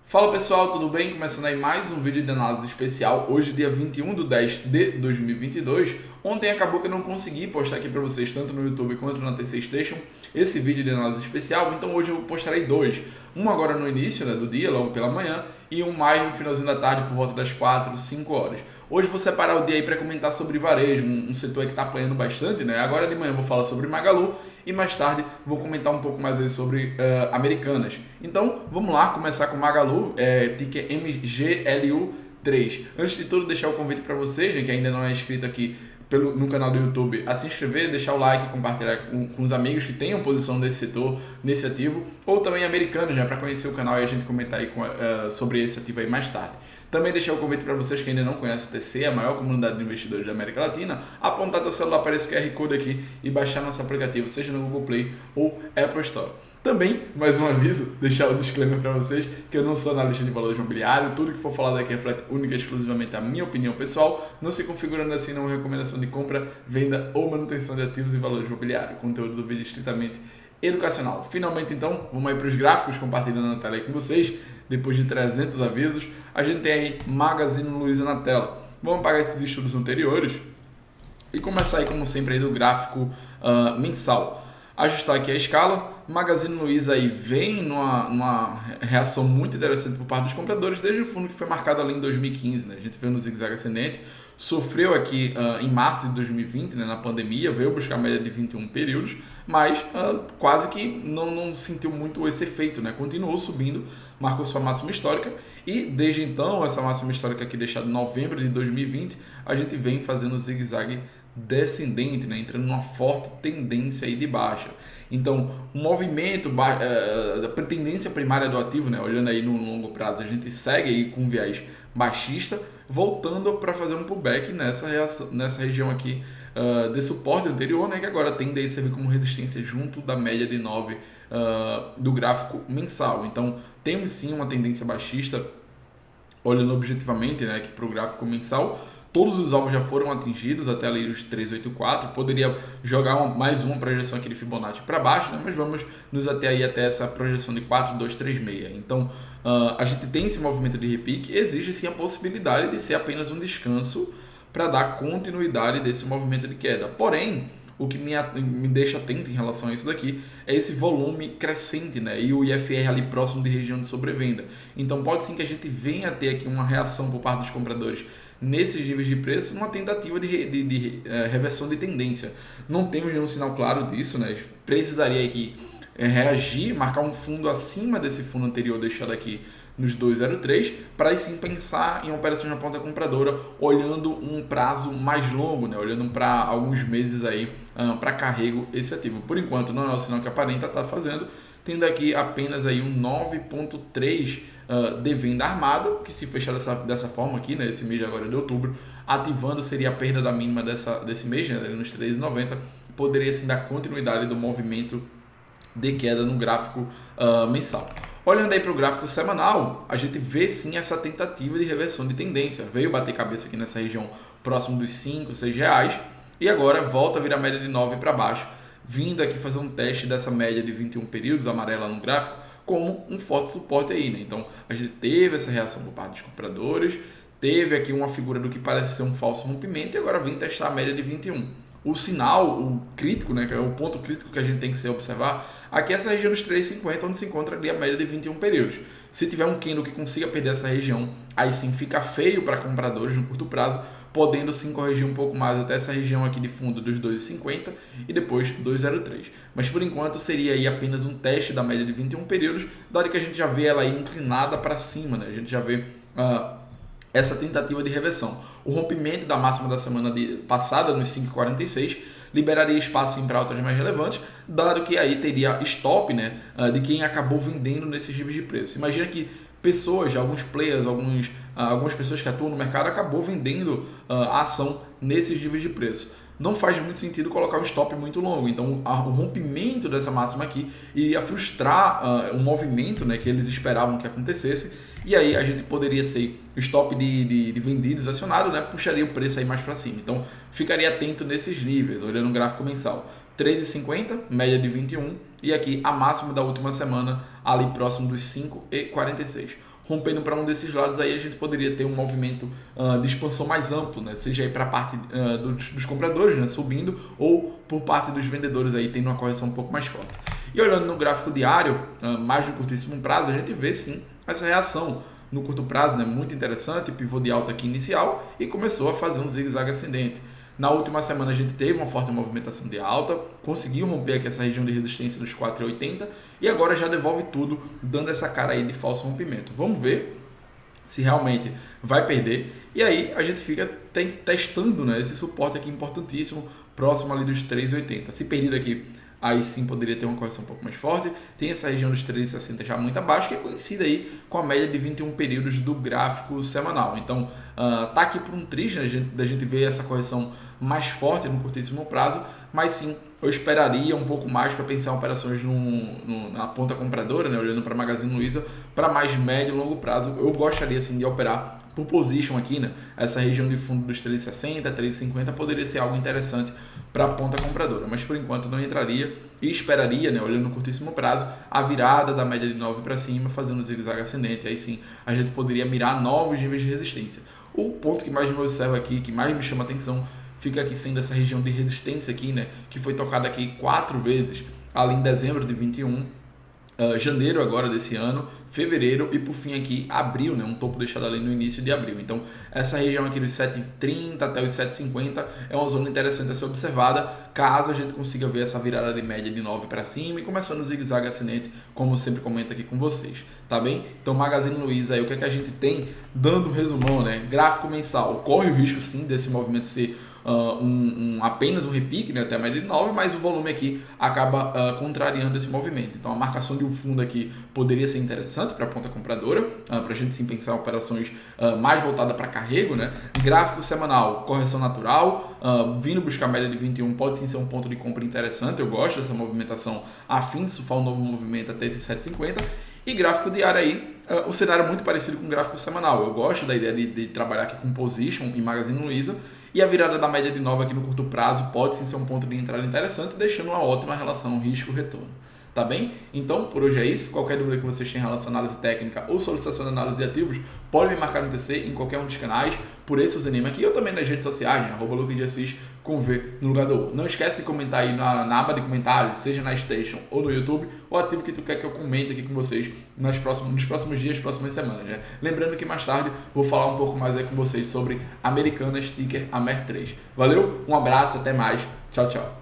Fala pessoal, tudo bem? Começando aí mais um vídeo de análise especial, hoje dia 21/10/2022. Ontem acabou que eu não consegui postar aqui para vocês, tanto no YouTube quanto na TC Station, esse vídeo de análise especial, então hoje eu postarei dois. Um agora no início do dia, logo pela manhã, e um mais no finalzinho da tarde, por volta das 4, 5 horas. Hoje vou separar o dia aí para comentar sobre varejo, um setor que está apanhando bastante, né? Agora de manhã eu vou falar sobre Magalu e mais tarde vou comentar um pouco mais aí sobre Americanas. Então vamos lá, começar com Magalu, ticker MGLU3. Antes de tudo, deixar o convite para vocês, gente, que ainda não é inscrito aqui no canal do YouTube, a se inscrever, deixar o like, compartilhar com os amigos que tenham posição nesse setor, nesse ativo, ou também Americanas, né, para conhecer o canal e a gente comentar aí sobre esse ativo aí mais tarde. Também deixar o convite para vocês que ainda não conhecem o TC, a maior comunidade de investidores da América Latina, apontar seu celular para esse QR Code aqui e baixar nosso aplicativo, seja no Google Play ou Apple Store. Também, mais um aviso, deixar o disclaimer para vocês que eu não sou analista de valores imobiliários, tudo que for falado aqui reflete única e exclusivamente a minha opinião pessoal, não se configurando assim não recomendação de compra, venda ou manutenção de ativos e valores imobiliários. O conteúdo do vídeo é estritamente educacional. Finalmente então, vamos aí para os gráficos, compartilhando na tela aí com vocês, depois de 300 avisos, a gente tem aí Magazine Luiza na tela. Vamos apagar esses estudos anteriores e começar aí como sempre aí do gráfico mensal. Ajustar aqui a escala, Magazine Luiza aí vem numa reação muito interessante por parte dos compradores, desde o fundo que foi marcado ali em 2015, né? A gente veio no zigue-zague ascendente, sofreu aqui em março de 2020, né, na pandemia, veio buscar a média de 21 períodos, mas quase que não sentiu muito esse efeito, né? Continuou subindo, marcou sua máxima histórica e desde então, essa máxima histórica aqui deixada em novembro de 2020, a gente vem fazendo zigue-zague descendente, né, entrando numa forte tendência aí de baixa. Então, o movimento da tendência primária do ativo, né, olhando aí no longo prazo, a gente segue aí com viés baixista, voltando para fazer um pullback nessa região aqui de suporte anterior, né, que agora tende a servir como resistência junto da média de 9 do gráfico mensal. Então, temos sim uma tendência baixista, olhando objetivamente, né, aqui para o gráfico mensal. Todos os alvos já foram atingidos até ali os 384, poderia jogar mais uma projeção aqui de Fibonacci para baixo, né? Mas vamos nos até essa projeção de 4236. Então, a gente tem esse movimento de repique, existe sim a possibilidade de ser apenas um descanso para dar continuidade desse movimento de queda. Porém, o que me deixa atento em relação a isso daqui é esse volume crescente, né? E o IFR ali próximo de região de sobrevenda. Então pode sim que a gente venha a ter aqui uma reação por parte dos compradores nesses níveis de preço, numa tentativa de reversão de tendência. Não temos nenhum sinal claro disso, né? Precisaria aqui reagir, marcar um fundo acima desse fundo anterior deixado aqui nos 203, para aí sim pensar em operações na ponta compradora, olhando um prazo mais longo, né? Olhando para alguns meses aí para carrego esse ativo. Por enquanto não é o sinal que aparenta estar fazendo, tendo aqui apenas aí um 9,3 de venda armada, que se fechar dessa forma aqui, né, esse mês agora de outubro, ativando seria a perda da mínima desse mês, né, nos 3,90, poderia sim dar continuidade do movimento de queda no gráfico mensal. Olhando aí para o gráfico semanal, a gente vê sim essa tentativa de reversão de tendência. Veio bater cabeça aqui nessa região próximo dos 5, 6 reais e agora volta a virar média de 9 para baixo, vindo aqui fazer um teste dessa média de 21 períodos amarela no gráfico como um forte suporte aí, né? Então a gente teve essa reação por parte dos compradores, teve aqui uma figura do que parece ser um falso rompimento e agora vem testar a média de 21. O sinal, o crítico, né, que é o ponto crítico que a gente tem que se observar, aqui é essa região dos 3,50, onde se encontra ali a média de 21 períodos. Se tiver um candle que consiga perder essa região, aí sim fica feio para compradores no curto prazo, podendo sim corrigir um pouco mais até essa região aqui de fundo dos 2,50 e depois 2,03. Mas por enquanto seria aí apenas um teste da média de 21 períodos, dado que a gente já vê ela aí inclinada para cima, né? A gente já vê essa tentativa de reversão. O rompimento da máxima da semana passada, nos 5,46, liberaria espaço para altas mais relevantes, dado que aí teria stop, né, de quem acabou vendendo nesses níveis de preço. Imagina que pessoas, alguns players, algumas pessoas que atuam no mercado acabou vendendo a ação nesses níveis de preço. Não faz muito sentido colocar um stop muito longo, então o rompimento dessa máxima aqui iria frustrar o movimento, né, que eles esperavam que acontecesse, e aí a gente poderia ser stop de vendidos acionado, né, puxaria o preço aí mais para cima. Então ficaria atento nesses níveis, olhando o gráfico mensal. 13,50, média de 21, e aqui a máxima da última semana ali próximo dos 5,46. rompendo para um desses lados, aí a gente poderia ter um movimento de expansão mais amplo, né? Seja aí para a parte dos compradores, né? Subindo, ou por parte dos vendedores aí tendo uma correção um pouco mais forte. E olhando no gráfico diário, mais no curtíssimo prazo, a gente vê sim essa reação no curto prazo, né? Muito interessante, pivô de alta aqui inicial e começou a fazer um zigue-zague ascendente. Na última semana a gente teve uma forte movimentação de alta, conseguiu romper aqui essa região de resistência dos 4,80 e agora já devolve tudo, dando essa cara aí de falso rompimento. Vamos ver se realmente vai perder. E aí a gente fica testando, né, esse suporte aqui importantíssimo, próximo ali dos 3,80. Se perdido aqui, aí sim poderia ter uma correção um pouco mais forte. Tem essa região dos 3,60 já muito abaixo, que é coincida aí com a média de 21 períodos do gráfico semanal. Então, tá aqui por um triz, né, da gente ver essa correção mais forte no curtíssimo prazo, mas sim, eu esperaria um pouco mais para pensar em operações na ponta compradora, né, olhando para a Magazine Luiza, para mais médio e longo prazo. Eu gostaria sim de operar por position aqui, né? Essa região de fundo dos 3,60, 3,50 poderia ser algo interessante para a ponta compradora, mas por enquanto não entraria e esperaria, né, olhando no curtíssimo prazo, a virada da média de 9 para cima, fazendo zigue-zague ascendente. Aí sim, a gente poderia mirar novos níveis de resistência. O ponto que mais me observa aqui, que mais me chama atenção, fica aqui sendo essa região de resistência aqui, né, que foi tocada aqui 4 vezes, ali em dezembro de 21, janeiro agora desse ano, fevereiro e por fim aqui abril, né, um topo deixado ali no início de abril. Então essa região aqui dos 7,30 até os 7,50 é uma zona interessante a ser observada, caso a gente consiga ver essa virada de média de 9 para cima e começando o zigue-zague ascendente, como eu sempre comento aqui com vocês, tá bem? Então Magazine Luiza aí, o que é que a gente tem, dando um resumão, né, gráfico mensal, corre o risco sim desse movimento ser apenas um repique, né, até a média de 9, mas o volume aqui acaba contrariando esse movimento. Então a marcação de um fundo aqui poderia ser interessante para a ponta compradora, para a gente sim pensar em operações mais voltadas para carrego, né? Gráfico semanal, correção natural, vindo buscar a média de 21 pode sim ser um ponto de compra interessante. Eu gosto dessa movimentação a fim de surfar um novo movimento até esse 7,50. E gráfico diário aí, o cenário é muito parecido com o gráfico semanal. Eu gosto da ideia de trabalhar aqui com position em Magazine Luiza, e a virada da média de 9 aqui no curto prazo pode sim ser um ponto de entrada interessante, deixando uma ótima relação risco-retorno. Tá bem? Então, por hoje é isso. Qualquer dúvida que vocês tenham em relação à análise técnica ou solicitação de análise de ativos, pode me marcar no TC em qualquer um dos canais, por esse username aqui, ou também nas redes sociais, né? @LucaDeAssis com V no lugar do O. Não esquece de comentar aí na aba de comentários, seja na Station ou no YouTube, o ativo que tu quer que eu comente aqui com vocês nos próximos dias, próximas semanas, né? Lembrando que mais tarde vou falar um pouco mais aí com vocês sobre Americanas Ticker AMER3. Valeu, um abraço, até mais, tchau, tchau.